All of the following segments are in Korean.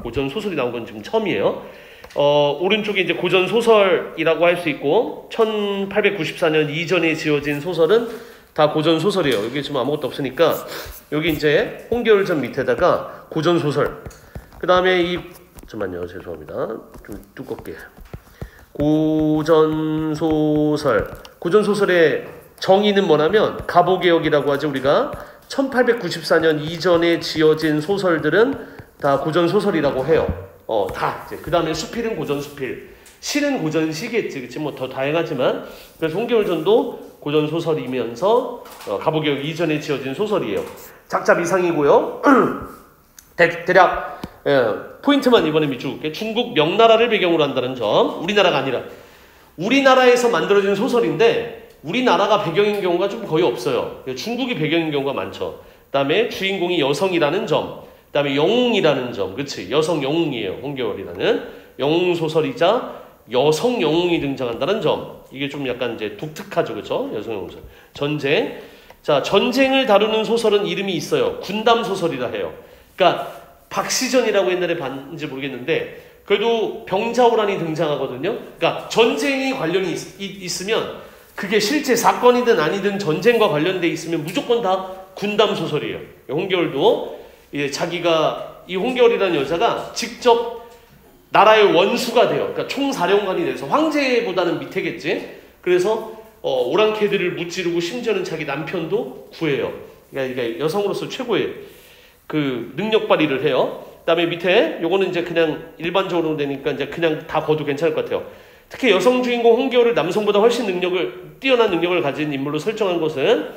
고전 소설이 나온 건 지금 처음이에요. 오른쪽에 이제 고전 소설이라고 할 수 있고 1894년 이전에 지어진 소설은 다 고전 소설이에요. 여기 지금 아무것도 없으니까 여기 이제 홍겨울전 밑에다가 고전 소설. 그 다음에 잠깐만요. 죄송합니다. 좀 두껍게. 고전 소설. 고전 소설의 정의는 뭐냐면 가보개혁이라고 하죠. 우리가 1894년 이전에 지어진 소설들은 다 고전 소설이라고 해요. 다 이제 그 다음에 수필은 고전 수필, 시는 고전 시겠지, 그치? 뭐 더 다양하지만 그래서 홍겨울전도 고전 소설이면서 가보개혁 이전에 지어진 소설이에요. 작자 미상이고요. 대략 포인트만 이번에 밑줄게. 중국 명나라를 배경으로 한다는 점. 우리나라가 아니라 우리나라에서 만들어진 소설인데 우리나라가 배경인 경우가 좀 거의 없어요. 중국이 배경인 경우가 많죠. 그 다음에 주인공이 여성이라는 점. 그 다음에 영웅이라는 점. 그치? 여성 영웅이에요. 홍겨울이라는 영웅 소설이자 여성 영웅이 등장한다는 점. 이게 좀 약간 이제 독특하죠. 그쵸? 여성 영웅 소설. 전쟁. 자, 전쟁을 다루는 소설은 이름이 있어요. 군담 소설이라 해요. 그러니까 박시전이라고 옛날에 봤는지 모르겠는데 그래도 병자호란이 등장하거든요. 그러니까 전쟁이 관련이 있으면 그게 실제 사건이든 아니든 전쟁과 관련돼 있으면 무조건 다 군담 소설이에요. 홍겨울도 자기가 이 홍겨울이라는 여자가 직접 나라의 원수가 돼요. 그러니까 총사령관이 돼서 황제보다는 밑에겠지. 그래서 오랑캐들을 무찌르고 심지어는 자기 남편도 구해요. 그러니까 여성으로서 최고의 그 능력 발휘를 해요. 그다음에 밑에 요거는 이제 그냥 일반적으로 되니까 이제 그냥 다 거도 괜찮을 것 같아요. 특히 여성 주인공 홍겨울을 남성보다 훨씬 뛰어난 능력을 가진 인물로 설정한 것은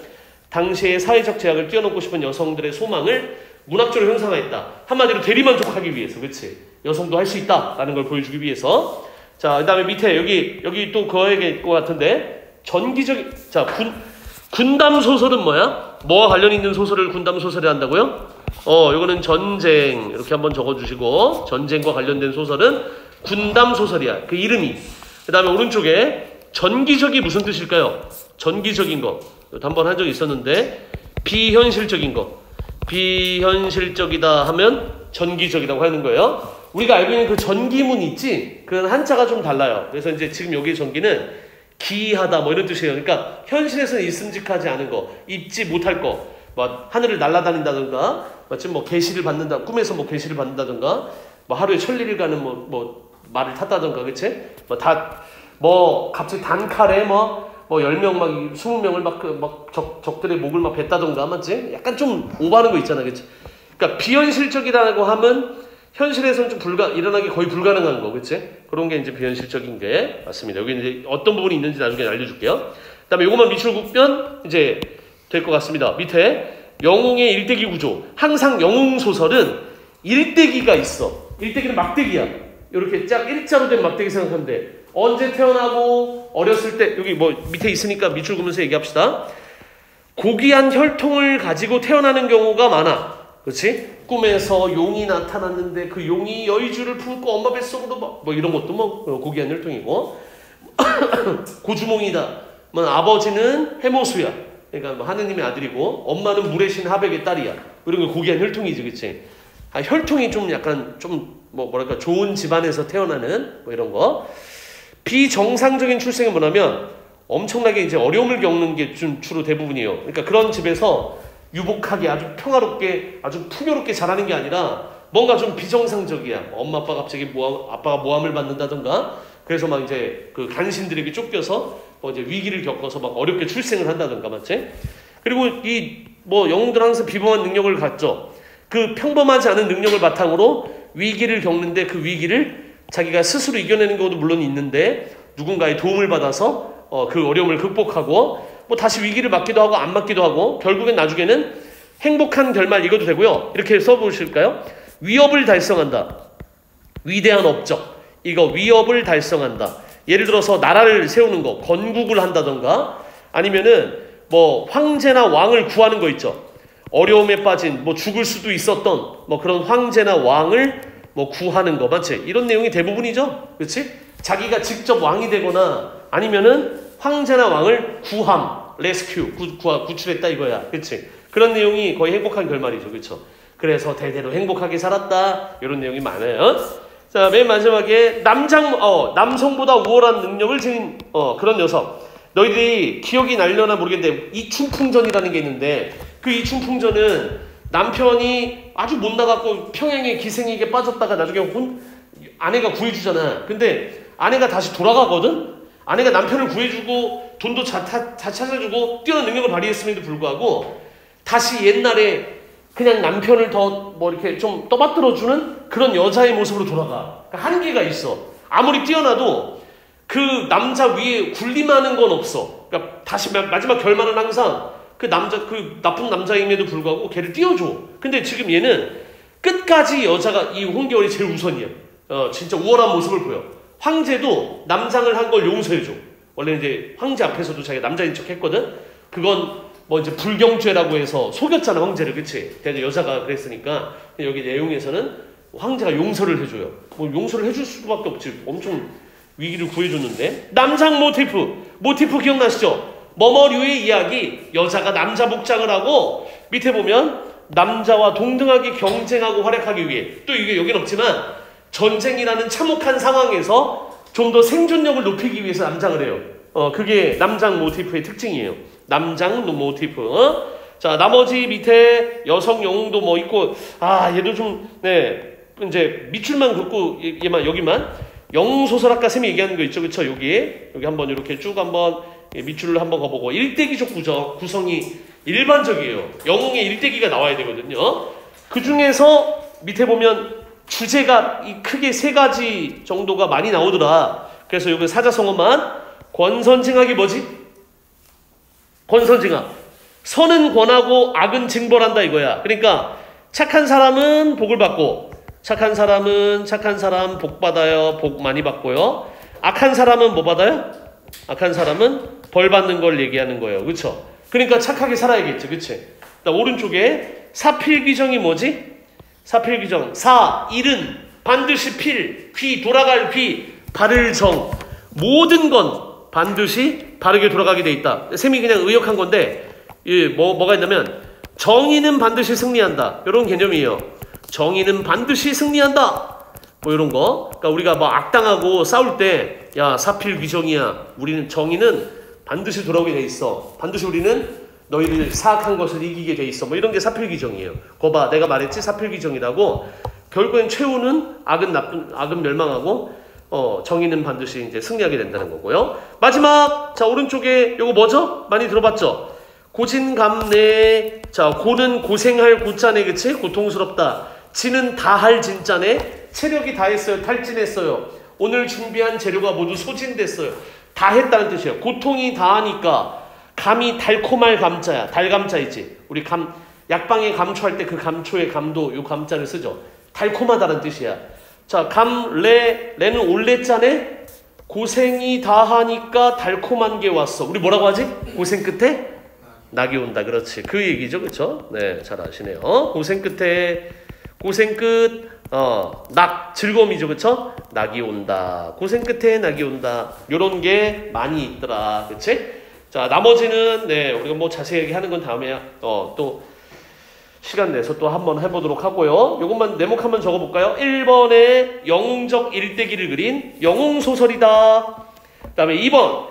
당시의 사회적 제약을 뛰어넘고 싶은 여성들의 소망을 문학적으로 형상화했다. 한마디로 대리만족하기 위해서, 그렇지? 여성도 할 수 있다라는 걸 보여주기 위해서. 자, 그다음에 밑에 여기 또 그거일 것 같은데 전기적인 군담 소설은 뭐야? 뭐와 관련 있는 소설을 군담 소설이 한다고요? 요거는 전쟁 이렇게 한번 적어주시고 전쟁과 관련된 소설은 군담 소설이야. 그 이름이. 그 다음에 오른쪽에 전기적이 무슨 뜻일까요? 전기적인 거. 한번 한 적이 있었는데 비현실적인 거. 비현실적이다 하면 전기적이라고 하는 거예요. 우리가 알고 있는 그 전기문 있지? 그건 한자가 좀 달라요. 그래서 이제 지금 여기 전기는 기이하다 뭐 이런 뜻이에요. 그러니까 현실에서는 있음직하지 않은 거, 잊지 못할 거, 뭐 하늘을 날아다닌다든가, 마침 뭐 계시를 받는다, 꿈에서 뭐 계시를 받는다든가, 뭐 하루에 천리를 가는 뭐 말을 탔다든가, 그치? 뭐 갑자기 단칼에 뭐 10명 막 20명을 막 적들의 목을 막 뱉다던가, 맞지? 약간 좀 오버하는 거 있잖아, 그치? 그러니까 비현실적이라고 하면 현실에서는 좀 일어나기 거의 불가능한 거, 그치? 그런 게 이제 비현실적인 게 맞습니다. 여기 이제 어떤 부분이 있는지 나중에 알려줄게요. 그 다음에 요것만 밑으로 굽면 이제 될 것 같습니다. 밑에 영웅의 일대기 구조. 항상 영웅 소설은 일대기가 있어. 일대기는 막대기야. 이렇게 쫙 일자로 된 막대기 생각하면 돼. 언제 태어나고 어렸을 때 여기 뭐 밑에 있으니까 밑줄 그으면서 얘기합시다. 고귀한 혈통을 가지고 태어나는 경우가 많아. 그렇지? 꿈에서 용이 나타났는데 그 용이 여의주를 품고 엄마 뱃속으로 뭐 이런 것도 뭐 고귀한 혈통이고 고주몽이다. 뭐 아버지는 해모수야. 그러니까 뭐 하느님의 아들이고 엄마는 물의 신 하백의 딸이야. 이런 거 고귀한 혈통이지, 그렇지? 혈통이 좀 약간 좀 뭐랄까 좋은 집안에서 태어나는 뭐 이런 거. 비정상적인 출생은 뭐냐면 엄청나게 이제 어려움을 겪는 게 주로 대부분이에요. 그러니까 그런 집에서 유복하게 아주 평화롭게 아주 풍요롭게 자라는 게 아니라 뭔가 좀 비정상적이야. 엄마 아빠가 갑자기 아빠가 모함을 받는다던가 그래서 막 이제 그 간신들에게 쫓겨서 뭐 이제 위기를 겪어서 막 어렵게 출생을 한다던가, 맞지? 그리고 이 뭐 영웅들은 항상 비범한 능력을 갖죠. 그 평범하지 않은 능력을 바탕으로 위기를 겪는데 그 위기를 자기가 스스로 이겨내는 경우도 물론 있는데 누군가의 도움을 받아서 그 어려움을 극복하고 뭐 다시 위기를 맞기도 하고 안 맞기도 하고 결국엔 나중에는 행복한 결말 이것도 되고요. 이렇게 써보실까요? 위협을 달성한다. 위대한 업적. 이거 위협을 달성한다. 예를 들어서 나라를 세우는 거, 건국을 한다던가 아니면은 뭐 황제나 왕을 구하는 거 있죠. 어려움에 빠진 뭐 죽을 수도 있었던 뭐 그런 황제나 왕을 뭐 구하는 거, 맞지? 이런 내용이 대부분이죠. 그렇지? 자기가 직접 왕이 되거나 아니면은 황제나 왕을 구함, 레스큐, 구출했다 이거야. 그렇지? 그런 내용이 거의 행복한 결말이죠. 그렇죠? 그래서 대대로 행복하게 살았다. 이런 내용이 많아요. 자, 맨 마지막에 남성보다 우월한 능력을 지닌 그런 녀석. 너희들이 기억이 날려나 모르겠는데 이춘풍전이라는 게 있는데 그 이춘풍전은 남편이 아주 못 나갔고 평양에 기생에게 빠졌다가 나중에 아내가 구해주잖아. 근데 아내가 다시 돌아가거든. 아내가 남편을 구해주고 돈도 다 찾아주고 뛰어난 능력을 발휘했음에도 불구하고 다시 옛날에 그냥 남편을 더 뭐 이렇게 좀 떠받들어주는 그런 여자의 모습으로 돌아가. 그러니까 한계가 있어. 아무리 뛰어나도 그 남자 위에 군림하는 건 없어. 그러니까 다시 마지막 결말은 항상 그 나쁜 남자임에도 불구하고 걔를 띄워줘. 근데 지금 얘는 끝까지 여자가 이 홍계월이 제일 우선이야. 진짜 우월한 모습을 보여. 황제도 남장을 한 걸 용서해줘. 원래 이제 황제 앞에서도 자기가 남자인 척 했거든. 그건 뭐 이제 불경죄라고 해서 속였잖아, 황제를. 그치? 근데 여자가 그랬으니까 여기 내용에서는 황제가 용서를 해줘요. 뭐 용서를 해줄 수밖에 없지. 엄청 위기를 구해줬는데. 남장 모티프 기억나시죠? 머머류의 이야기. 여자가 남자 복장을 하고 밑에 보면 남자와 동등하게 경쟁하고 활약하기 위해, 또 이게 여긴 없지만 전쟁이라는 참혹한 상황에서 좀 더 생존력을 높이기 위해서 남장을 해요. 그게 남장 모티프의 특징이에요. 남장 모티프. 자, 나머지 밑에 여성 영웅도 뭐 있고, 얘도 좀, 이제 밑줄만 긋고, 여기만. 영웅소설학과 쌤이 얘기하는 거 있죠. 그쵸? 여기 한번 이렇게 쭉 한번 밑줄을 한번 가보고, 일대기적 구성이 일반적이에요. 영웅의 일대기가 나와야 되거든요. 그 중에서 밑에 보면 주제가 크게 3가지 정도가 많이 나오더라. 그래서 여기 사자성어만 권선징악이 뭐지? 권선징악. 선은 권하고 악은 징벌한다 이거야. 그러니까 착한 사람은 복을 받고, 착한 사람 복 받아요. 복 많이 받고요. 악한 사람은 뭐 받아요? 악한 사람은 벌 받는 걸 얘기하는 거예요. 그쵸? 그러니까 착하게 살아야겠지. 그치? 오른쪽에 사필귀정이 뭐지? 사필귀정. 일은 반드시 필, 돌아갈 바를 정. 모든 건 반드시 바르게 돌아가게 돼 있다. 쌤이 그냥 의역한 건데, 뭐가 있냐면, 정의는 반드시 승리한다. 이런 개념이에요. 정의는 반드시 승리한다. 뭐 이런 거. 그러니까 우리가 뭐 악당하고 싸울 때, 야, 사필귀정이야. 우리는 정의는 반드시 돌아오게 돼 있어. 반드시 우리는 너희들 사악한 것을 이기게 돼 있어. 뭐 이런 게 사필귀정이에요. 거 봐, 내가 말했지? 사필귀정이라고. 결국엔 최후는 악은 멸망하고, 정의는 반드시 이제 승리하게 된다는 거고요. 마지막, 자, 오른쪽에 요거 뭐죠? 많이 들어봤죠? 고진감래. 자, 고는 고생할 고자네, 그치? 고통스럽다. 진은 다할 진자네. 체력이 다했어요. 탈진했어요. 오늘 준비한 재료가 모두 소진됐어요. 다 했다는 뜻이에요. 고통이 다하니까 감이 달콤할 감자야. 달감자 있지? 우리 약방에 감초할 때 그 감초의 감도 요 감자를 쓰죠. 달콤하다는 뜻이야. 자, 레는 올레자네. 고생이 다하니까 달콤한 게 왔어. 우리 뭐라고 하지? 고생 끝에 낙이 온다. 그렇지. 그 얘기죠. 그렇죠? 네, 잘 아시네요. 고생 끝에 낙, 즐거움이죠. 그렇죠? 낙이 온다. 고생 끝에 낙이 온다. 요런 게 많이 있더라. 그렇지? 자, 나머지는 우리가 뭐 자세하게 하는 건 다음에 또 시간 내서 또 한번 해보도록 하고요. 요것만 네모 한번 적어볼까요? 1번에 영웅적 일대기를 그린 영웅소설이다. 그 다음에 2번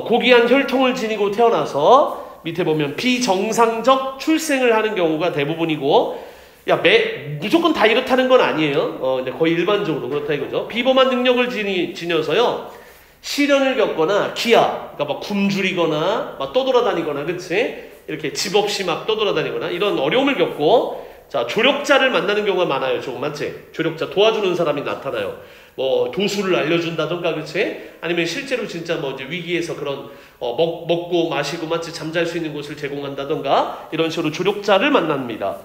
고귀한 혈통을 지니고 태어나서 밑에 보면 비정상적 출생을 하는 경우가 대부분이고, 무조건 다 이렇다는 건 아니에요. 근데 거의 일반적으로 그렇다 이거죠. 비범한 능력을 지녀서요, 시련을 겪거나 그러니까 막 굶주리거나 막 떠돌아다니거나, 그치? 이렇게 집 없이 막 떠돌아다니거나 이런 어려움을 겪고, 자, 조력자를 만나는 경우가 많아요. 조금 맞지? 조력자, 도와주는 사람이 나타나요. 뭐 도수를 알려준다던가, 그치? 아니면 실제로 진짜 뭐 이제 위기에서 그런 먹고 마시고 맞지? 잠잘 수 있는 곳을 제공한다던가 이런 식으로 조력자를 만납니다.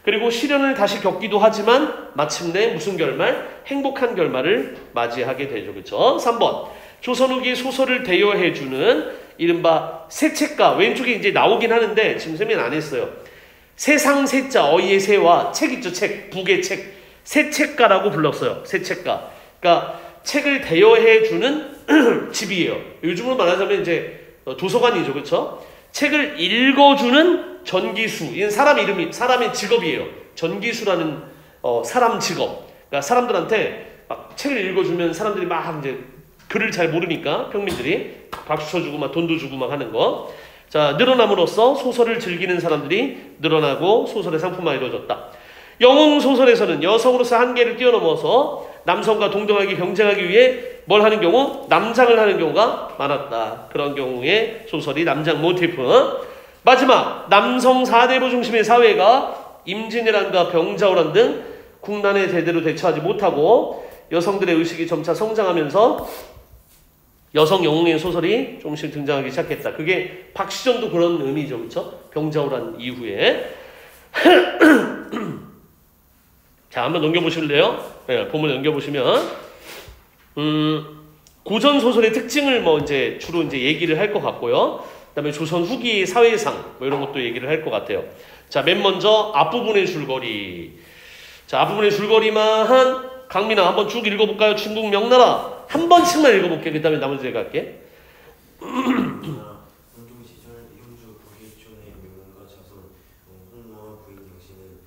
그리고 시련을 다시 겪기도 하지만 마침내 무슨 결말? 행복한 결말을 맞이하게 되죠. 그쵸? 3번. 조선 후기 소설을 대여해주는 이른바 세책가. 왼쪽에 이제 나오긴 하는데 지금 설명 안 했어요. 세상 세자, 어이의 세와 책 있죠. 책, 북의 책. 세책가라고 불렀어요. 세책가. 그러니까 책을 대여해주는 집이에요. 요즘으로 말하자면 이제 도서관이죠. 그쵸? 책을 읽어주는 전기수. 이건 사람의 직업이에요. 전기수라는 사람 직업. 그러니까 사람들한테 막 책을 읽어주면 사람들이 막 이제 글을 잘 모르니까 평민들이 박수 쳐주고 막 돈도 주고 막 하는 거. 자, 늘어남으로써 소설을 즐기는 사람들이 늘어나고 소설의 상품화가 이루어졌다. 영웅 소설에서는 여성으로서 한계를 뛰어넘어서 남성과 동등하게 경쟁하기 위해 뭘 하는 경우? 남장을 하는 경우가 많았다. 그런 경우에 소설이 남장 모티프. 마지막, 남성 4대부 중심의 사회가 임진왜란과 병자호란 등 국난에 제대로 대처하지 못하고 여성들의 의식이 점차 성장하면서 여성 영웅의 소설이 조금씩 등장하기 시작했다. 그게 박시전도 그런 의미죠. 그렇죠? 병자호란 이후에. 자, 한번 넘겨보실래요? 네, 본문 넘겨보시면 고전 소설의 특징을 뭐 이제 주로 이제 얘기를 할 것 같고요. 그다음에 조선 후기 사회상 뭐 이런 것도 얘기를 할 것 같아요. 자, 맨 먼저 앞부분의 줄거리. 자, 앞부분의 줄거리만 강민아 한번 쭉 읽어볼까요? 중국 명나라 한 번씩만 읽어볼게. 그 다음에 나머지 제가 할게. 원종 시절 형주 고기촌의 명문가 자손 홍모와 부인 영신은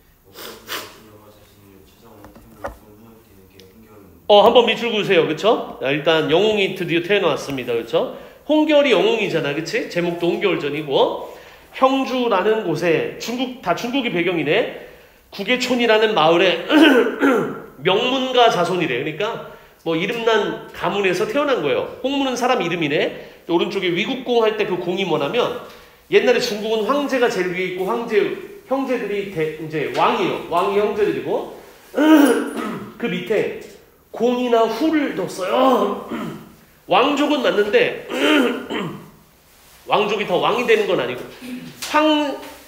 신녀가 자신을 찾아온 태몽 홍모에게 홍결은 한번 밑줄 그으세요. 그쵸? 일단 영웅이 드디어 태어났습니다. 그쵸? 홍결이 영웅이잖아. 그치? 제목도 홍결전이고 형주라는 곳에 중국이 배경이네. 구계촌이라는 마을에 명문가 자손이래. 그러니까 뭐 이름난 가문에서 태어난 거예요. 홍무는 사람 이름이네. 오른쪽에 위국공 할 때 그 공이 뭐냐면 옛날에 중국은 황제가 제일 위에 있고 형제들이 이제 왕이에요. 왕이 형제들이고 그 밑에 공이나 후를 뒀어요. 왕족은 맞는데 왕족이 더 왕이 되는 건 아니고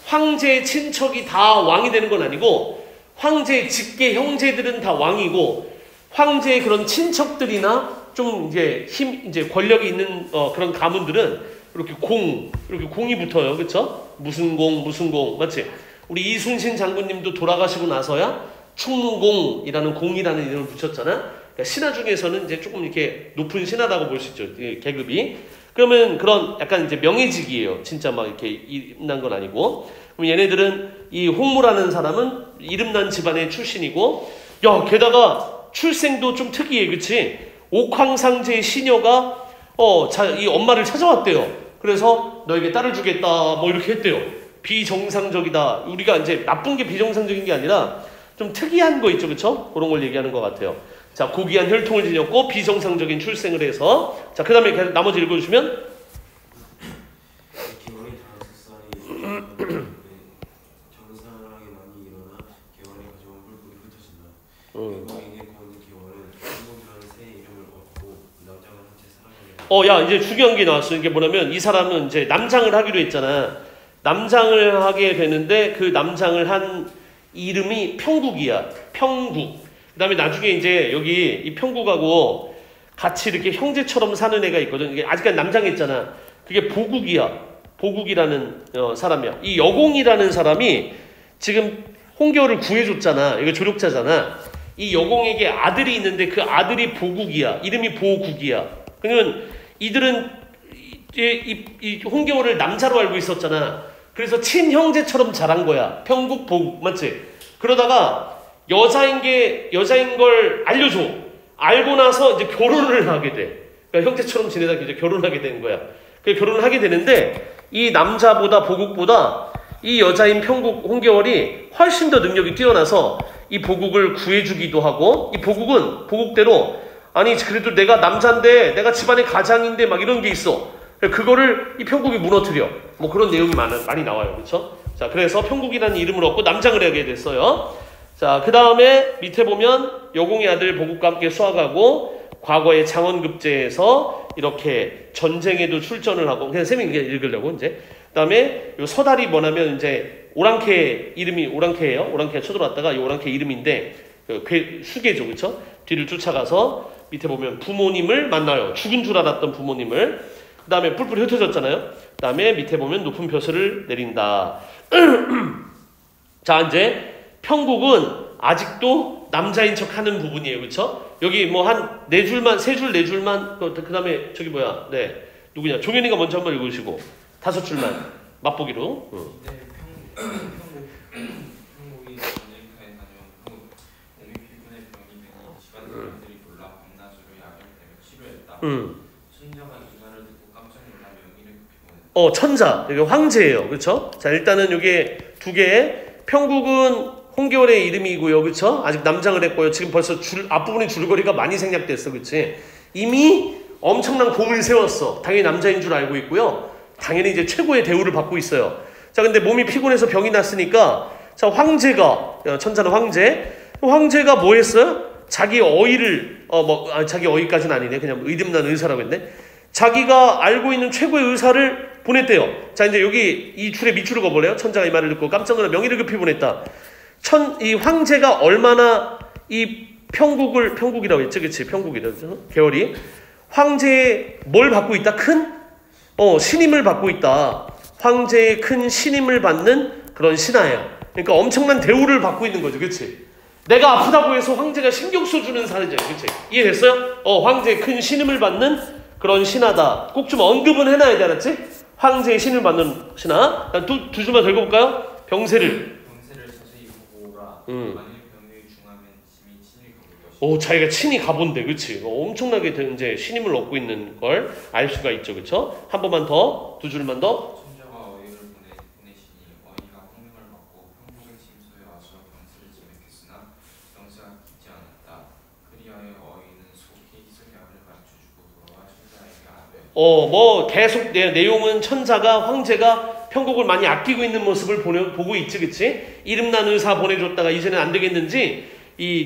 황제의 친척이 다 왕이 되는 건 아니고 황제의 직계 형제들은 다 왕이고 황제의 그런 친척들이나 좀 이제 권력이 있는 그런 가문들은 이렇게 공이 붙어요. 그쵸? 무슨 공 맞지? 우리 이순신 장군님도 돌아가시고 나서야 충무공이라는 공이라는 이름을 붙였잖아. 그러니까 신하 중에서는 이제 조금 이렇게 높은 신하라고 볼 수 있죠. 계급이. 그러면 그런 약간 이제 명예직이에요. 진짜 막 이렇게 이름난 건 아니고. 그럼 얘네들은 이 홍무라는 사람은 이름난 집안의 출신이고, 야, 게다가 출생도 좀 특이해. 그치? 옥황상제의 시녀가 이 엄마를 찾아왔대요. 그래서 너에게 딸을 주겠다 뭐 이렇게 했대요. 비정상적이다. 우리가 이제 나쁜 게 비정상적인 게 아니라 좀 특이한 거 있죠. 그쵸? 그런 걸 얘기하는 것 같아요. 자, 고귀한 혈통을 지녔고 비정상적인 출생을 해서. 자, 그 다음에 나머지 읽어주시면 개월이 5살이 정상하게 많이 일어나 개월이 가져온 뿔뿔이 흩어진다. 외국인의 본 개월은 한국이라는 새 이름을 얻고 남장을 한 채 살아가게 야, 이제 중요한 게 나왔어. 이게 뭐냐면 이 사람은 이제 남장을 하기로 했잖아. 남장을 하게 되는데 그 남장을 한 이름이 평국이야. 평국. 그 다음에 나중에 이제 여기 이 평국하고 같이 이렇게 형제처럼 사는 애가 있거든. 이게 아직까지 남장했잖아. 그게 보국이야. 보국이라는 사람이야. 이 여공이라는 사람이 지금 홍겨울을 구해줬잖아. 이거 조력자잖아. 이 여공에게 아들이 있는데 그 아들이 보국이야. 이름이 보국이야. 그러면 이들은 이 홍겨울을 남자로 알고 있었잖아. 그래서 친형제처럼 자란 거야. 평국, 보국. 맞지? 그러다가 여자인 걸 알려줘. 알고 나서 이제 결혼을 하게 돼. 그러니까 형제처럼 지내다가 이제 결혼하게 된 거야. 그 결혼을 하게 되는데 이 남자보다 보국보다 이 여자인 평국 홍겨울이 훨씬 더 능력이 뛰어나서 이 보국을 구해주기도 하고 이 보국은 보국대로 아니 그래도 내가 남자인데 내가 집안의 가장인데 막 이런 게 있어. 그거를 이 평국이 무너뜨려. 뭐 그런 내용이 많이 나와요. 그렇죠? 자, 그래서 평국이라는 이름을 얻고 남장을 하게 됐어요. 자, 그 다음에 밑에 보면 여공의 아들 보국과 함께 수학하고 과거의 장원급제에서 이렇게 전쟁에도 출전을 하고 그냥 쌤이 읽으려고 이제 그 다음에 요 서달이 뭐냐면 이제 오랑캐 이름이 오랑캐예요. 오랑캐가 쳐들어왔다가 이 오랑캐 이름인데 수계죠. 그쵸? 뒤를 쫓아가서 밑에 보면 부모님을 만나요. 죽은 줄 알았던 부모님을. 그 다음에 뿔뿔이 흩어졌잖아요. 그 다음에 밑에 보면 높은 벼슬을 내린다. 자, 이제 평국은 아직도 남자인 척 하는 부분이에요. 그쵸? 여기 뭐 한 네 줄만 그 다음에 저기 뭐야 누구냐 종현이가 먼저 한번 읽으시고 5줄만 맛보기로. 평국이 전쟁 사람들이 놀라 밤낮으로 야결되며 치료했다. 천자가 이 말을 듣고 깜짝 놀라 명의를 급히 보냈다. 천자 여기 황제예요, 그렇죠? 자 일단은 요게 두 개. 평국은 홍겨울의 이름이고요, 그렇죠? 아직 남장을 했고요. 지금 벌써 앞부분에 줄거리가 많이 생략됐어, 그렇지? 이미 엄청난 공을 세웠어. 당연히 남자인 줄 알고 있고요. 당연히 이제 최고의 대우를 받고 있어요. 자 근데 몸이 피곤해서 병이 났으니까 자 황제가 천자는 황제가 뭐 했어요? 자기 어이를 자기 어이까지는 아니네. 그냥 의듬난 의사라고 했네. 자기가 알고 있는 최고의 의사를 보냈대요. 자 이제 여기 이 줄에 밑줄을 그어볼래요? 천자가 이 말을 듣고 깜짝 놀라 명의를 급히 보냈다. 이 황제가 얼마나 이 평국이라고 했지, 그치? 평국이라죠. 계열이 황제의 뭘 받고 있다? 큰 신임을 받고 있다. 황제의 큰 신임을 받는 그런 신하야. 그러니까 엄청난 대우를 받고 있는 거죠, 그치? 내가 아프다고 해서 황제가 신경 써주는 사례잖아요, 그치? 이해됐어요? 황제의 큰 신임을 받는 그런 신하다. 꼭 좀 언급은 해놔야 돼, 알았지? 황제의 신임을 받는 신하. 두 줄만 더 읽어볼까요? 병세를 서서히 보고라. 만일 병이 중하면 짐이 친히 가볼 것이다. 자기가 친히 가본대, 그치? 엄청나게 이제 신임을 얻고 있는 걸 알 수가 있죠, 그쵸? 한 번만 더, 두 줄만 더. 천자가 어이를 보내시니 어이가 홍명을 받고 평국의 침소에 와서 병세를 지맥했으나 병세가 깊지 않았다. 그리하여 어이는 속히 희석약을 맞춰주고 돌아와 천자에게 아뢰. 계속 내용은 천자가 황제가 평국을 많이 아끼고 있는 모습을 보고 있지, 그치? 이름난 의사 보내줬다가 이제는 안 되겠는지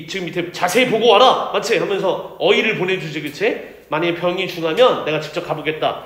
지금 밑에 자세히 보고 와라, 맞지? 하면서 어이를 보내주지, 그치? 만약에 병이 중하면 내가 직접 가보겠다.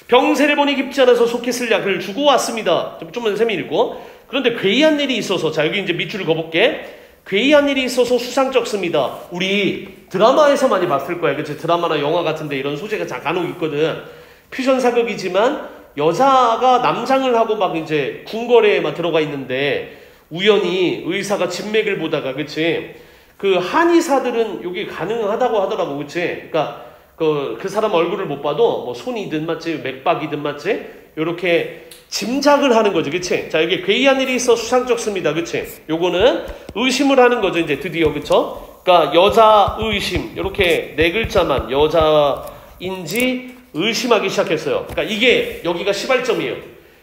병세를 보니 깊지 않아서 속히 쓸 약을 주고 왔습니다. 좀만 셈이 읽고. 그런데 괴이한 일이 있어서, 자 여기 이제 밑줄을 그어볼게. 괴이한 일이 있어서 수상쩍습니다. 우리 드라마에서 많이 봤을 거야, 그치? 드라마나 영화 같은데 이런 소재가 간혹 있거든. 퓨전 사극이지만 여자가 남장을 하고 막 이제 궁궐에 막 들어가 있는데 우연히 의사가 진맥을 보다가, 그치? 그 한의사들은 이게 가능하다고 하더라고, 그치? 그러니까 그 사람 얼굴을 못 봐도 뭐 손이든 맞지, 맥박이든 맞지, 요렇게 짐작을 하는 거죠, 그치? 자 여기 괴이한 일이 있어 수상쩍습니다, 그치? 요거는 의심을 하는 거죠, 이제 드디어, 그쵸? 그러니까 여자 의심, 요렇게 네 글자만 여자인지 의심하기 시작했어요. 그러니까 이게 여기가 시발점이에요.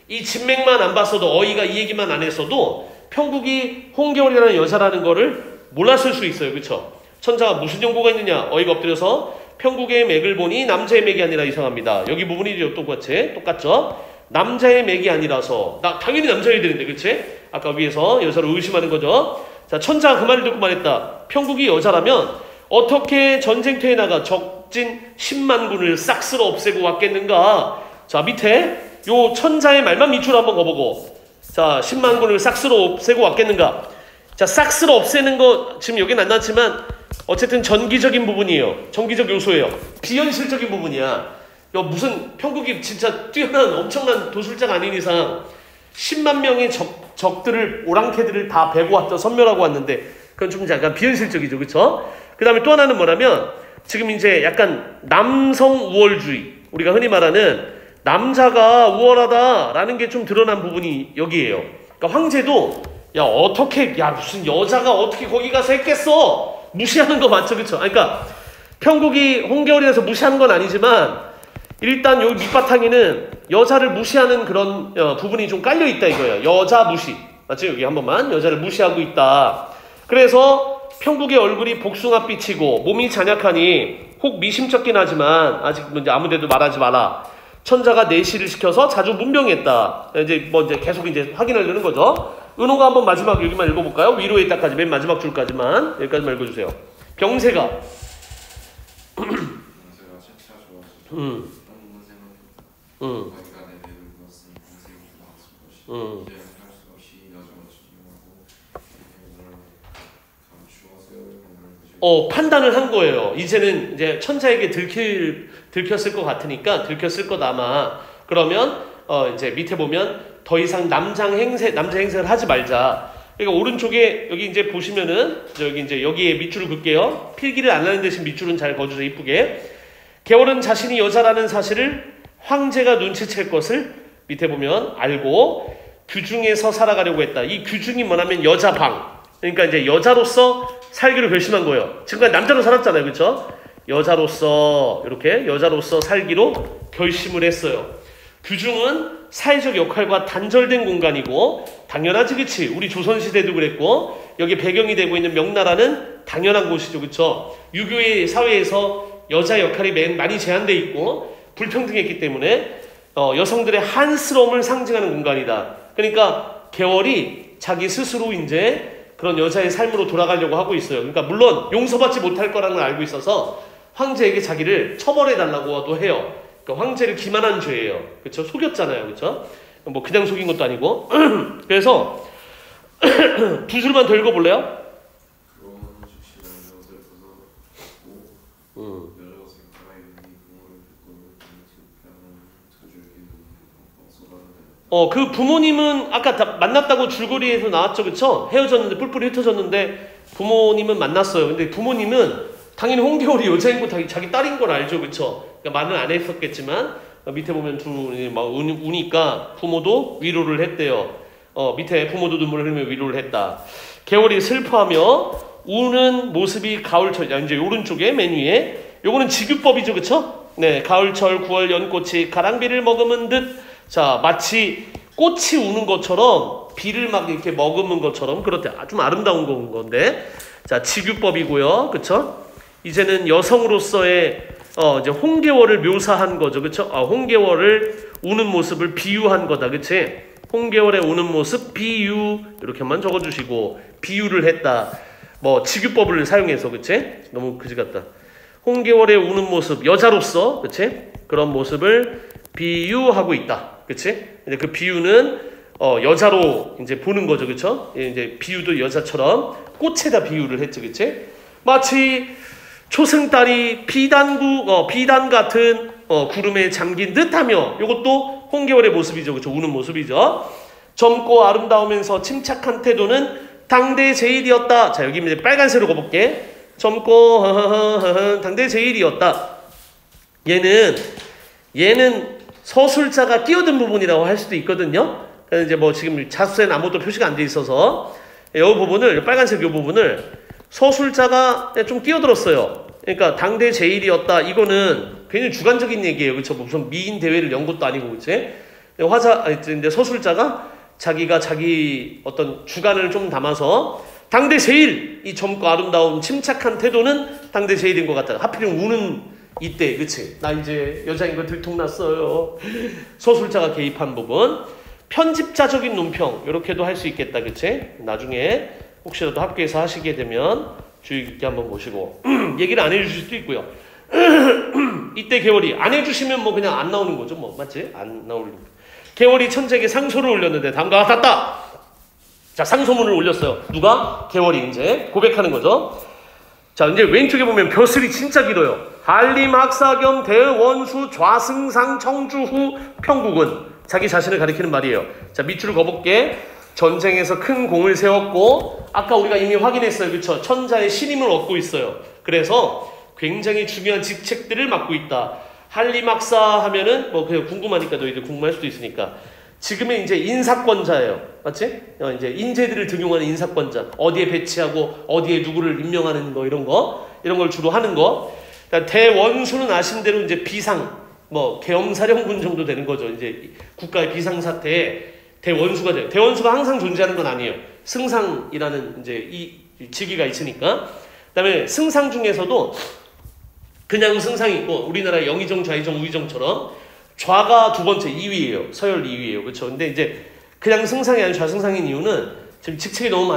이 진맥만 안 봤어도, 어이가 이 얘기만 안 했어도 평국이 홍겨울이라는 여자라는 거를 몰랐을 수 있어요, 그쵸? 천자가 무슨 연고가 있느냐? 어이가 엎드려서 평국의 맥을 보니 남자의 맥이 아니라 이상합니다. 여기 부분이 똑같죠? 남자의 맥이 아니라서, 당연히 남자여야 되는데, 그치? 아까 위에서 여자를 의심하는 거죠. 자, 천자가 그 말을 듣고 말했다. 평국이 여자라면 어떻게 전쟁터에 나가 적진 10만 군을 싹 쓸어 없애고 왔겠는가? 자, 밑에 요 천자의 말만 밑줄 한번 거보고, 자, 10만 군을 싹 쓸어 없애고 왔겠는가? 자, 싹 쓸어 없애는 거 지금 여긴 안 나왔지만 어쨌든 전기적인 부분이에요. 전기적 요소예요. 비현실적인 부분이야. 무슨 평국이 진짜 뛰어난 엄청난 도술자가 아닌 이상 10만 명의 적들을, 오랑캐들을 다 베고 왔다, 선멸하고 왔는데 그건 좀 약간 비현실적이죠, 그쵸? 그 다음에 또 하나는 뭐냐면 지금 이제 약간 남성 우월주의, 우리가 흔히 말하는 남자가 우월하다라는 게 좀 드러난 부분이 여기에요. 그러니까 황제도 무슨 여자가 어떻게 거기 가서 했겠어? 무시하는 거 맞죠, 그쵸? 그러니까 평국이 홍겨울이라서 무시하는 건 아니지만 일단 여기 밑바탕에는 여자를 무시하는 그런 부분이 좀 깔려 있다 이거예요. 여자 무시, 맞죠? 여기 한 번만 여자를 무시하고 있다. 그래서 평국의 얼굴이 복숭아빛이고 몸이 잔약하니 혹 미심쩍긴 하지만 아직 이제 아무데도 말하지 마라. 천자가 내시를 시켜서 자주 문병했다. 이제 계속 이제 확인하려는 거죠. 은호가 한번 마지막 여기만 읽어볼까요? 위로에 있다까지 맨 마지막 줄까지만, 여기까지만 읽어주세요. 병세가 차차 좋아서 어이가 내 맥을 보았으니 병세가 나왔을 것이다. 이제 할 수 없이 여자가 진용하고 감추어서 판단을 한 거예요. 이제는 이제 천자에게 들켰을 것 같으니까, 들켰을 것 아마. 그러면 이제 밑에 보면 더 이상 남자 행세를 하지 말자. 그러니까 오른쪽에 여기 이제 보시면은 여기에 밑줄을 긋게요. 필기를 안 하는 대신 밑줄은 잘 그어주세요, 이쁘게. 개월은 자신이 여자라는 사실을 황제가 눈치챌 것을 밑에 보면 알고 규중에서 살아가려고 했다. 이 규중이 뭐냐면 여자방, 그러니까 이제 여자로서 살기로 결심한 거예요. 지금까지 남자로 살았잖아요, 그렇죠? 여자로서 이렇게 여자로서 살기로 결심을 했어요. 규중은 사회적 역할과 단절된 공간이고 당연하지, 그치? 우리 조선시대도 그랬고 여기 배경이 되고 있는 명나라는 당연한 곳이죠, 그쵸? 유교의 사회에서 여자 역할이 많이 제한돼 있고 불평등했기 때문에 여성들의 한스러움을 상징하는 공간이다. 그러니까 개월이 자기 스스로 이제 그런 여자의 삶으로 돌아가려고 하고 있어요. 그러니까 물론 용서받지 못할 거라는 걸 알고 있어서 황제에게 자기를 처벌해달라고도 해요. 그러니까 황제를 기만한 죄예요. 그렇죠? 속였잖아요. 그렇죠? 뭐 그냥 속인 것도 아니고. 그래서 두 줄만 더 읽어볼래요? 그 부모님은 아까 다 만났다고 줄거리에서 나왔죠, 그쵸? 헤어졌는데 뿔뿔이 흩어졌는데 부모님은 만났어요. 근데 부모님은 당연히 홍겨울이 여자인 거 자기 딸인 걸 알죠, 그쵸? 그러니까 말은 안 했었겠지만 밑에 보면 둘이 막 우니까 부모도 위로를 했대요. 밑에 부모도 눈물을 흘리며 위로를 했다. 개월이 슬퍼하며 우는 모습이 가을철, 이제 오른쪽에 맨 위에 요거는 직유법이죠, 그쵸? 네, 가을철 9월 연꽃이 가랑비를 머금은 듯. 자, 마치 꽃이 우는 것처럼 비를 막 이렇게 머금은 것처럼 그렇대. 좀 아름다운 건데. 자, 직유법이고요. 그쵸? 이제는 여성으로서의 이제 홍계월을 묘사한 거죠. 그쵸? 홍계월을 우는 모습을 비유한 거다. 그치? 홍계월의 우는 모습 비유 이렇게만 적어주시고 비유를 했다. 뭐 직유법을 사용해서. 그치? 너무 그지 같다. 홍계월의 우는 모습 여자로서 그치? 그런 모습을 비유하고 있다. 그치? 근데 그 비유는 여자로 이제 보는 거죠. 그쵸? 이제 비유도 여자처럼 꽃에다 비유를 했죠. 그치? 마치 초승달이 비단 같은 구름에 잠긴 듯하며 이것도 홍계월의 모습이죠. 그쵸? 우는 모습이죠. 젊고 아름다우면서 침착한 태도는 당대 제일이었다. 자, 여기 이제 빨간색으로 가볼게. 젊고 당대 제일이었다. 얘는 서술자가 끼어든 부분이라고 할 수도 있거든요. 그래서 이제 뭐 지금 자수에는 아무것도 표시가 안 돼 있어서 이 부분을 빨간색 이 부분을 서술자가 좀 끼어들었어요. 그러니까 당대 제일이었다. 이거는 굉장히 주관적인 얘기예요. 그렇죠? 무슨 미인 대회를 연 것도 아니고, 그렇지? 이제 서술자가 자기가 자기 어떤 주관을 좀 담아서 당대 제일 이 젊고 아름다운 침착한 태도는 당대 제일인 것 같다. 하필이면 우는 이때, 그치? 나 이제 여자인 거 들통났어요. 서술자가 개입한 부분. 편집자적인 논평, 이렇게도 할 수 있겠다, 그치? 나중에 혹시라도 학교에서 하시게 되면 주의 깊게 한번 보시고. 얘기를 안 해주실 수도 있고요. 이때 개월이 안 해주시면 뭐 그냥 안 나오는 거죠, 뭐. 맞지? 안 나오는. 개월이 천재에게 상소를 올렸는데 다음과 같았다. 자, 상소문을 올렸어요. 누가? 개월이 이제 고백하는 거죠. 자, 이제 왼쪽에 보면 벼슬이 진짜 길어요. 한림학사 겸 대원수 좌승상 청주후 평국은 자기 자신을 가리키는 말이에요. 자, 밑줄을 거볼게. 전쟁에서 큰 공을 세웠고 아까 우리가 이미 확인했어요. 그쵸? 천자의 신임을 얻고 있어요. 그래서 굉장히 중요한 직책들을 맡고 있다. 한림학사 하면은 뭐 그냥 궁금하니까 너희들 궁금할 수도 있으니까 지금의 이제 인사권자예요. 맞지? 이제 인재들을 등용하는 인사권자. 어디에 배치하고 어디에 누구를 임명하는 거 이런 걸 주로 하는 거. 대원수는 아신 대로 이제 비상, 뭐 계엄사령군 정도 되는 거죠. 이제 국가의 비상 사태에 대원수가 돼요. 대원수가 항상 존재하는 건 아니에요. 승상이라는 이제 이 직위가 있으니까. 그다음에 승상 중에서도 그냥 승상이 있고 우리나라 영의정, 좌의정, 우의정처럼 좌가 두 번째 2위예요. 서열 2위예요. 그렇죠? 근데 이제 그냥 승상이 아니라 좌승상인 이유는 지금 직책이 너무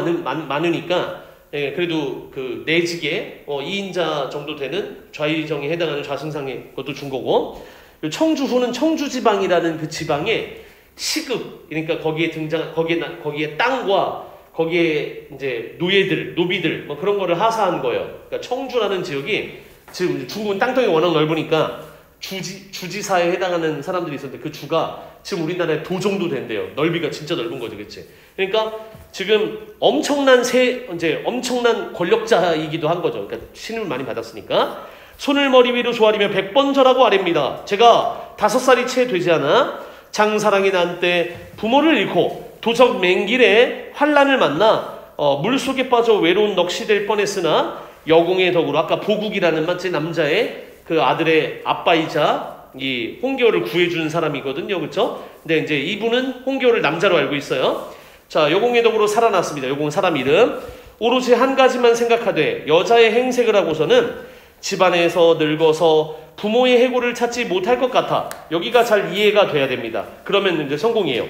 많으니까 예, 그래도 그 내직에 2인자 정도 되는 좌의정에 해당하는 좌승상에 그것도 준 거고 청주후는 청주지방이라는 그 지방의 시급 그러니까 거기에 거기에 땅과 거기에 이제 노비들 뭐 그런 거를 하사한 거예요. 그러니까 청주라는 지역이 지금 중국은 땅덩이 워낙 넓으니까 주지사에 해당하는 사람들이 있었는데 그 주가 지금 우리나라의 도 정도 된대요. 넓이가 진짜 넓은 거죠, 그렇지? 그러니까 지금 엄청난 권력자이기도 한 거죠. 그러니까 신임을 많이 받았으니까 손을 머리 위로 조아리며 100번 절하고 아뢰입니다. 제가 5살이 채 되지 않아 장사랑이 난 때 부모를 잃고 도적 맹길에 환란을 만나 물속에 빠져 외로운 넋이 될 뻔했으나 여공의 덕으로 아까 보국이라는 맞지 남자의 그 아들의 아빠이자 이 홍계호를 구해준 사람이거든요. 그렇죠? 근데 이제 이분은 홍계호를 남자로 알고 있어요. 자, 여공의 덕으로 살아났습니다. 여공은 사람 이름. 오로지 한 가지만 생각하되 여자의 행색을 하고서는 집안에서 늙어서 부모의 해고를 찾지 못할 것 같아. 여기가 잘 이해가 돼야 됩니다. 그러면 이제 성공이에요.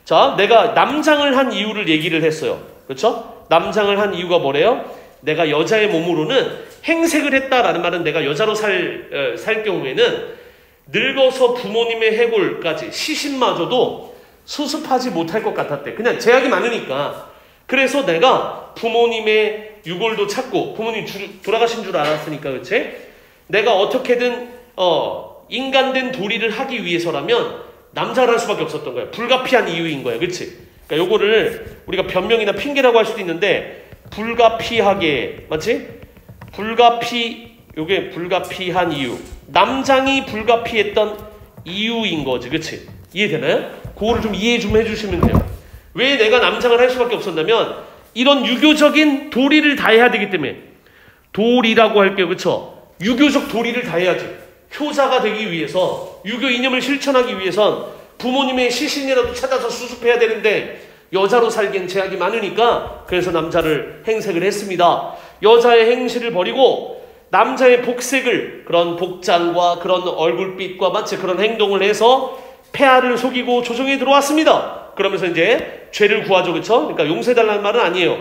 자, 내가 남장을 한 이유를 얘기를 했어요. 그렇죠? 남장을 한 이유가 뭐래요? 내가 여자의 몸으로는 행색을 했다라는 말은 내가 여자로 살 경우에는 늙어서 부모님의 해골까지 시신마저도 수습하지 못할 것 같았대. 그냥 제약이 많으니까. 그래서 내가 부모님의 유골도 찾고 부모님 돌아가신 줄 알았으니까 그치? 내가 어떻게든 인간된 도리를 하기 위해서라면 남자를 할 수밖에 없었던 거야. 불가피한 이유인 거야. 그치? 그러니까 요거를 우리가 변명이나 핑계라고 할 수도 있는데 불가피하게 맞지? 요게 불가피한 이유. 남장이 불가피했던 이유인 거지. 그치? 이해되나요? 그거를 좀 이해 좀 해주시면 돼요. 왜 내가 남장을 할 수밖에 없었냐면 이런 유교적인 도리를 다해야 되기 때문에. 도리라고 할게요. 그쵸? 유교적 도리를 다해야지. 효자가 되기 위해서 유교 이념을 실천하기 위해선 부모님의 시신이라도 찾아서 수습해야 되는데 여자로 살기엔 제약이 많으니까 그래서 남자를 행색을 했습니다. 여자의 행실을 버리고 남자의 복색을 그런 복장과 그런 얼굴빛과 마치 그런 행동을 해서 폐하를 속이고 조정에 들어왔습니다. 그러면서 이제 죄를 구하죠. 그쵸? 그러니까 용서해달라는 말은 아니에요.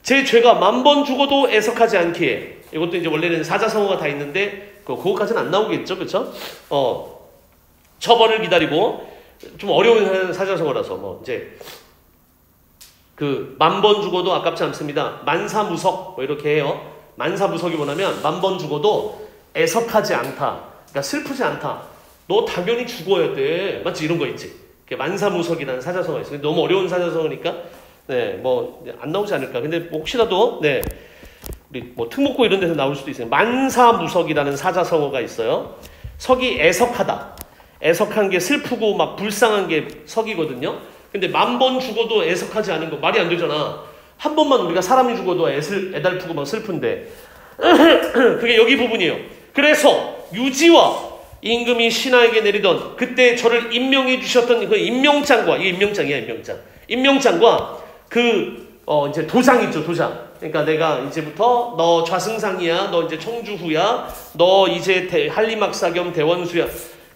제 죄가 10,000번 죽어도 애석하지 않기에. 이것도 이제 원래는 사자성어가 다 있는데 그거까지는 안 나오겠죠. 그쵸? 처벌을 기다리고 좀 어려운 사자성어라서 뭐 이제 그 10,000번 죽어도 아깝지 않습니다. 만사무석 뭐 이렇게 해요. 만사무석이 뭐냐면 10,000번 죽어도 애석하지 않다. 그러니까 슬프지 않다. 너 당연히 죽어야 돼. 맞지? 이런 거 있지. 만사무석이라는 사자성어가 있어요. 너무 어려운 사자성어니까 네, 뭐 안 나오지 않을까. 근데 뭐 혹시라도 네, 우리 뭐 특목고 이런 데서 나올 수도 있어요. 만사무석이라는 사자성어가 있어요. 석이 애석하다. 애석한 게 슬프고 막 불쌍한 게 석이거든요. 근데 10,000번 죽어도 애석하지 않은 거 말이 안 되잖아. 한 번만 우리가 사람이 죽어도 애달프고 막 슬픈데 그게 여기 부분이에요. 그래서 유지와 임금이 신하에게 내리던 그때 저를 임명해 주셨던 그 임명장과 이게 임명장이야. 임명장과 그 이제 도장 있죠. 도장. 그러니까 내가 이제부터 너 좌승상이야. 너 이제 청주후야. 너 이제 한림학사 겸 대원수야.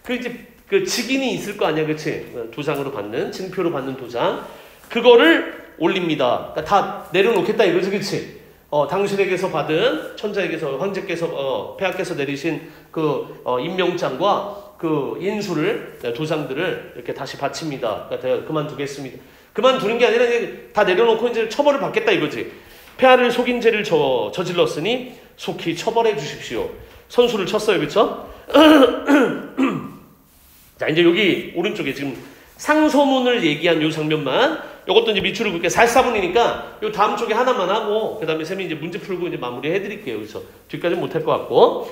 그 이제 그 직인이 있을 거 아니야. 그치? 도장으로 받는 증표로 받는 도장. 그거를 올립니다. 그러니까 다 내려놓겠다 이거지. 그치? 당신에게서 받은 천자에게서 황제께서 폐하께서 내리신 그 임명장과 그 인수를 도장들을 이렇게 다시 바칩니다. 그러니까 그만두겠습니다. 그만두는 게 아니라 이제 다 내려놓고 이제 처벌을 받겠다 이거지. 폐하를 속인 죄를 저질렀으니 속히 처벌해 주십시오. 선수를 쳤어요. 그쵸? 자, 이제 여기 오른쪽에 지금 상소문을 얘기한 요 장면만, 요것도 이제 밑줄을 긋게 44분이니까 요 다음 쪽에 하나만 하고, 그 다음에 쌤이 이제 문제 풀고 이제 마무리 해드릴게요. 그래서 뒤까지는 못할 것 같고.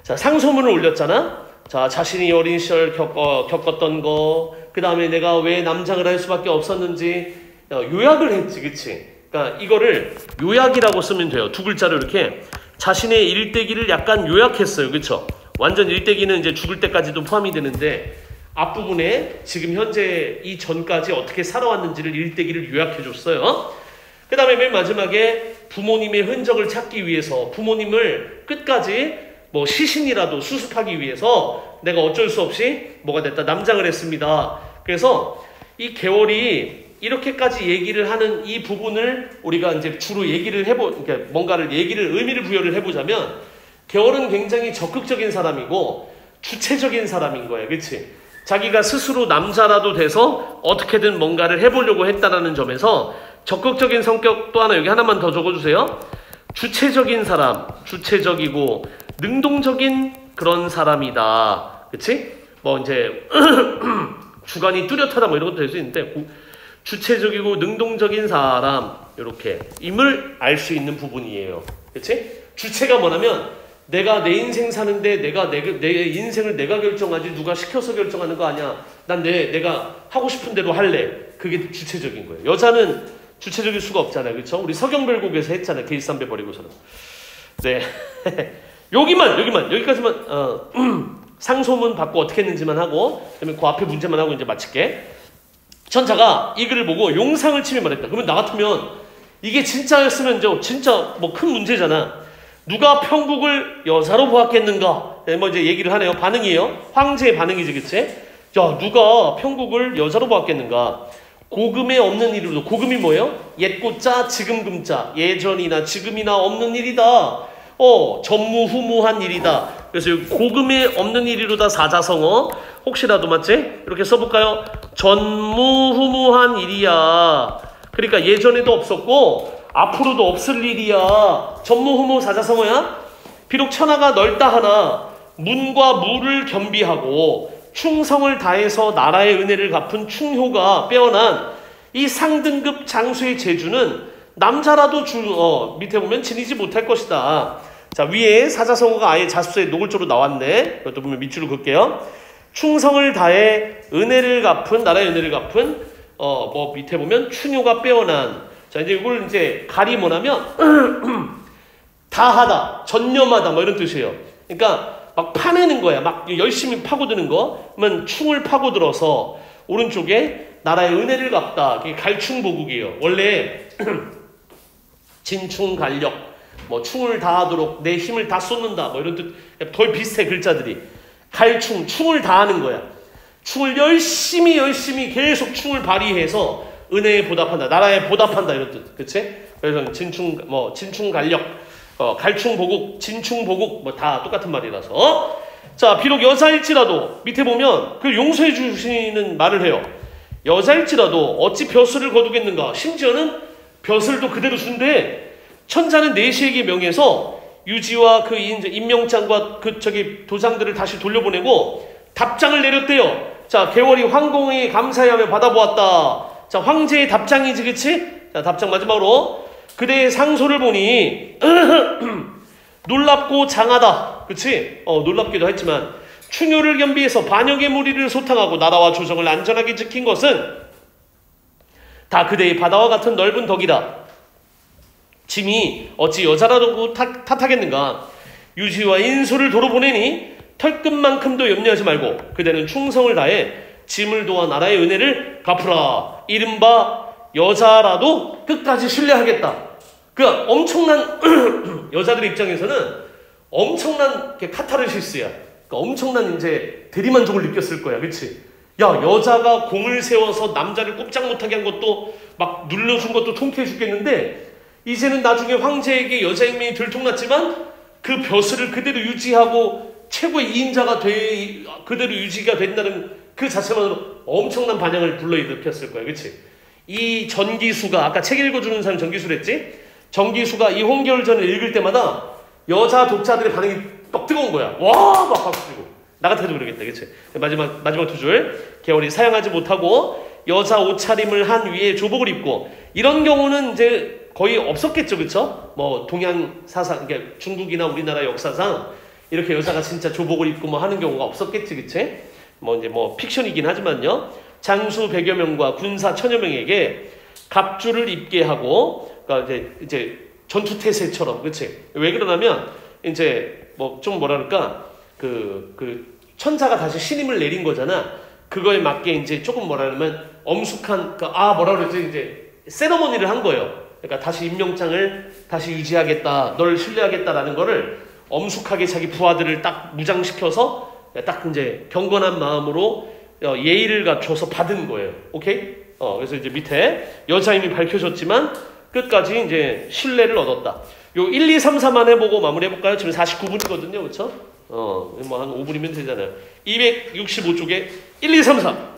자, 상소문을 올렸잖아? 자, 자신이 어린 시절 겪었던 거, 그 다음에 내가 왜 남장을 할 수밖에 없었는지, 요약을 했지, 그치? 그러니까 이거를 요약이라고 쓰면 돼요. 두 글자로 이렇게 자신의 일대기를 약간 요약했어요. 그쵸? 완전 일대기는 이제 죽을 때까지도 포함이 되는데, 앞부분에 지금 현재 이 전까지 어떻게 살아왔는지를 일대기를 요약해줬어요. 그 다음에 맨 마지막에 부모님의 흔적을 찾기 위해서 부모님을 끝까지 뭐 시신이라도 수습하기 위해서 내가 어쩔 수 없이 뭐가 됐다 남장을 했습니다. 그래서 이 계월이 이렇게까지 얘기를 하는 이 부분을 우리가 이제 주로 얘기를 그러니까 뭔가를 의미를 부여를 해보자면, 계월은 굉장히 적극적인 사람이고 주체적인 사람인 거예요. 그치? 자기가 스스로 남자라도 돼서 어떻게든 뭔가를 해보려고 했다라는 점에서 적극적인 성격 또 하나 여기 하나만 더 적어주세요. 주체적인 사람, 주체적이고 능동적인 그런 사람이다. 그치? 뭐 이제 주관이 뚜렷하다 뭐 이런 것도 될 수 있는데, 주체적이고 능동적인 사람 이렇게 임을 알 수 있는 부분이에요. 그치? 주체가 뭐냐면 내가 내 인생 사는데 내 인생을 내가 결정하지 누가 시켜서 결정하는 거 아니야. 난 내가 하고 싶은 대로 할래. 그게 주체적인 거예요. 여자는 주체적일 수가 없잖아요. 그렇죠? 우리 서경별곡에서 했잖아요. 계일삼배 버리고서는. 네. 여기까지만 상소문 받고 어떻게 했는지만 하고 그다음에 그 앞에 문제만 하고 이제 마칠게. 천자가 이 글을 보고 용상을 치며 말했다. 그러면 나 같으면 이게 진짜였으면 진짜 뭐 큰 문제잖아. 누가 평국을 여자로 보았겠는가? 뭐 이제 얘기를 하네요. 반응이에요. 황제의 반응이지, 그치? 야, 누가 평국을 여자로 보았겠는가? 고금에 없는 일이로도, 고금이 뭐예요? 옛고자 지금금자, 예전이나 지금이나 없는 일이다. 전무후무한 일이다. 그래서 여기 고금에 없는 일이로다 사자성어. 혹시라도 맞지? 이렇게 써볼까요? 전무후무한 일이야. 그러니까 예전에도 없었고 앞으로도 없을 일이야. 전무후무 사자성어야. 비록 천하가 넓다 하나 문과 무를 겸비하고 충성을 다해서 나라의 은혜를 갚은 충효가 빼어난 이 상등급 장수의 재주는 남자라도 밑에 보면 지니지 못할 것이다. 자, 위에 사자성어가 아예 자수에 노골조로 나왔네. 이것도 보면 밑줄을 긋게요. 충성을 다해 은혜를 갚은, 나라의 은혜를 갚은 뭐 밑에 보면 충효가 빼어난. 자, 이제 이걸 이제 갈이 뭐냐면 다하다, 전념하다 뭐 이런 뜻이에요. 그러니까 막 파내는 거야. 막 열심히 파고드는 거. 그러면 충을 파고들어서 오른쪽에 나라의 은혜를 갚다. 그게 갈충보국이에요. 원래 진충갈력, 뭐 충을 다하도록 내 힘을 다 쏟는다. 뭐 이런 뜻. 거의 비슷해 글자들이. 갈충, 충을 다하는 거야. 충을 열심히 계속 충을 발휘해서 은혜에 보답한다. 나라에 보답한다. 이런 뜻. 그치? 그래서 진충갈력. 갈충보국, 진충보국 뭐 다 똑같은 말이라서. 자, 비록 여자일지라도 밑에 보면 그 용서해 주시는 말을 해요. 여자일지라도 어찌 벼슬을 거두겠는가. 심지어는 벼슬도 그대로 준대. 천자는 내시에게 명해서 유지와 그 임명장과 그 도장들을 다시 돌려보내고 답장을 내렸대요. 자, 개월이 황공에 감사하며 받아보았다. 자, 황제의 답장이지, 그치? 자, 답장 마지막으로. 그대의 상소를 보니 놀랍고 장하다. 그치? 놀랍기도 했지만 충효를 겸비해서 반역의 무리를 소탕하고 나라와 조정을 안전하게 지킨 것은 다 그대의 바다와 같은 넓은 덕이다. 짐이 어찌 여자라고 탓하겠는가. 유지와 인소를 도로 보내니 털끝만큼도 염려하지 말고 그대는 충성을 다해 짐을 도와 나라의 은혜를 갚으라. 이른바 여자라도 끝까지 신뢰하겠다. 그러니까 엄청난 여자들의 입장에서는 엄청난 카타르시스야. 그러니까 엄청난 이제 대리만족을 느꼈을 거야, 그렇지? 야, 여자가 공을 세워서 남자를 꼼짝 못하게 한 것도 막 눌러준 것도 통쾌해 죽겠는데 이제는 나중에 황제에게 여자 행명이 들통났지만 그 벼슬을 그대로 유지하고 최고의 2인자가 그대로 유지가 된다는 그 자체만으로 엄청난 반향을 불러일으켰을 거야, 그렇지? 이 전기수가 아까 책 읽어주는 사람 전기수랬지? 전기수가 이 홍계월전을 읽을 때마다 여자 독자들의 반응이 막 뜨거운 거야. 와! 막 박수 치고. 나 같아도 그러겠다, 그치? 마지막 두 줄. 개월이 사양하지 못하고 여자 옷차림을 한 위에 조복을 입고 이런 경우는 이제 거의 없었겠죠, 그쵸? 뭐 동양 사상, 그러니까 중국이나 우리나라 역사상 이렇게 여자가 진짜 조복을 입고 뭐 하는 경우가 없었겠지, 그치? 뭐 이제 뭐 픽션이긴 하지만요. 장수 100여 명과 군사 1000여 명에게 갑주를 입게 하고, 그러니까 이제 전투태세처럼, 그치? 왜 그러냐면 이제 뭐 좀 뭐랄까 그 천자가 다시 신임을 내린 거잖아. 그거에 맞게 이제 조금 뭐라면 엄숙한 뭐라 그러지, 이제 세러머니를 한 거예요. 그러니까 다시 임명장을 다시 유지하겠다, 널 신뢰하겠다라는 거를 엄숙하게 자기 부하들을 딱 무장시켜서 딱 이제 경건한 마음으로 예의를 갖춰서 받은 거예요. 오케이? 그래서 이제 밑에 여자 이름이 밝혀졌지만 끝까지 이제 신뢰를 얻었다. 요 1, 2, 3, 4만 해보고 마무리해볼까요? 지금 49분이거든요. 그렇죠? 뭐 한 5분이면 되잖아요. 265쪽에 1, 2, 3, 4.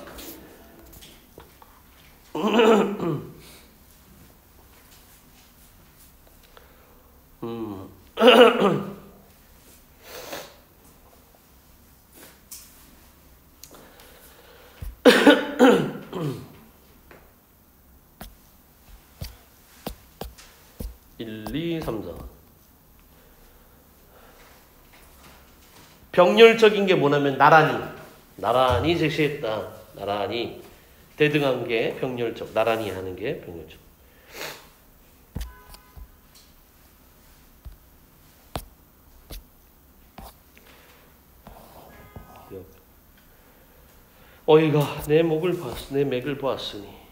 1, 2, 3, 4. 병렬적인 게 뭐냐면 나란히 제시했다. 나란히 대등한 게 병렬적, 나란히 하는 게 병렬적. 기억. 어이가 내 맥을 보았으니.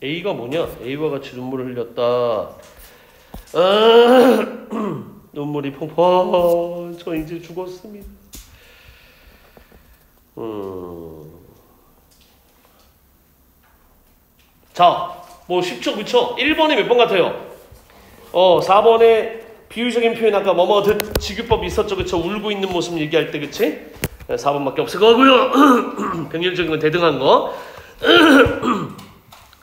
A가 뭐냐? A와 같이 눈물을 흘렸다. 눈물이 펑펑. 저 이제 죽었습니다. 자, 뭐 쉽죠, 그쵸? 1번에 몇 번 같아요? 4번에 비유적인 표현 아까 뭐뭐 직유법 있었죠, 그쵸? 울고 있는 모습 얘기할 때, 그치? 4번밖에 없을 거고요. 병렬적인 건 대등한 거.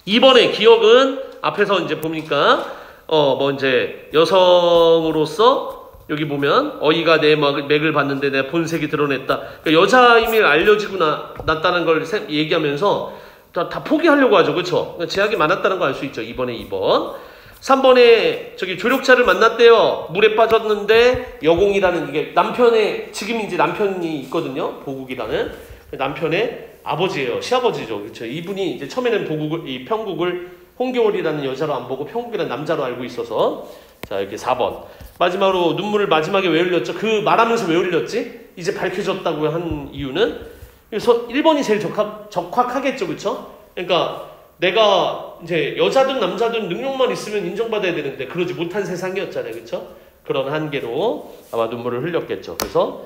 2번의 기억은 앞에서 이제 보니까 뭐 이제 여성으로서 여기 보면 어이가 내 맥을 봤는데 내 본색이 드러냈다. 그러니까 여자임을 알려지고 났다는 걸 얘기하면서 다 포기하려고 하죠, 그렇죠? 그러니까 제약이 많았다는 거 알 수 있죠. 2번에 2번. 3번에 저기 조력자를 만났대요. 물에 빠졌는데 여공이라는 이게 남편의 지금 이제 남편이 있거든요. 보국이라는 남편의 아버지예요. 시아버지죠. 그렇죠. 이분이 이제 처음에는 이 평국을 홍겨울이라는 여자로 안 보고 평국이라는 남자로 알고 있어서 자, 이렇게 4번. 마지막으로 눈물을 마지막에 왜 흘렸죠? 그 말하면서 왜 흘렸지? 이제 밝혀졌다고 한 이유는 그래서 1번이 제일 적확하겠죠. 그렇죠? 그러니까 내가 이제 여자든 남자든 능력만 있으면 인정받아야 되는데 그러지 못한 세상이었잖아요. 그렇죠? 그런 한계로 아마 눈물을 흘렸겠죠. 그래서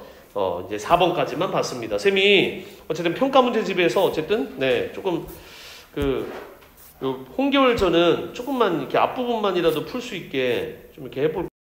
이제 4번까지만 봤습니다. 쌤이 어쨌든 평가 문제집에서 어쨌든 네, 조금 홍겨울전은 조금만 이렇게 앞부분만이라도 풀 수 있게 좀 이렇게 해볼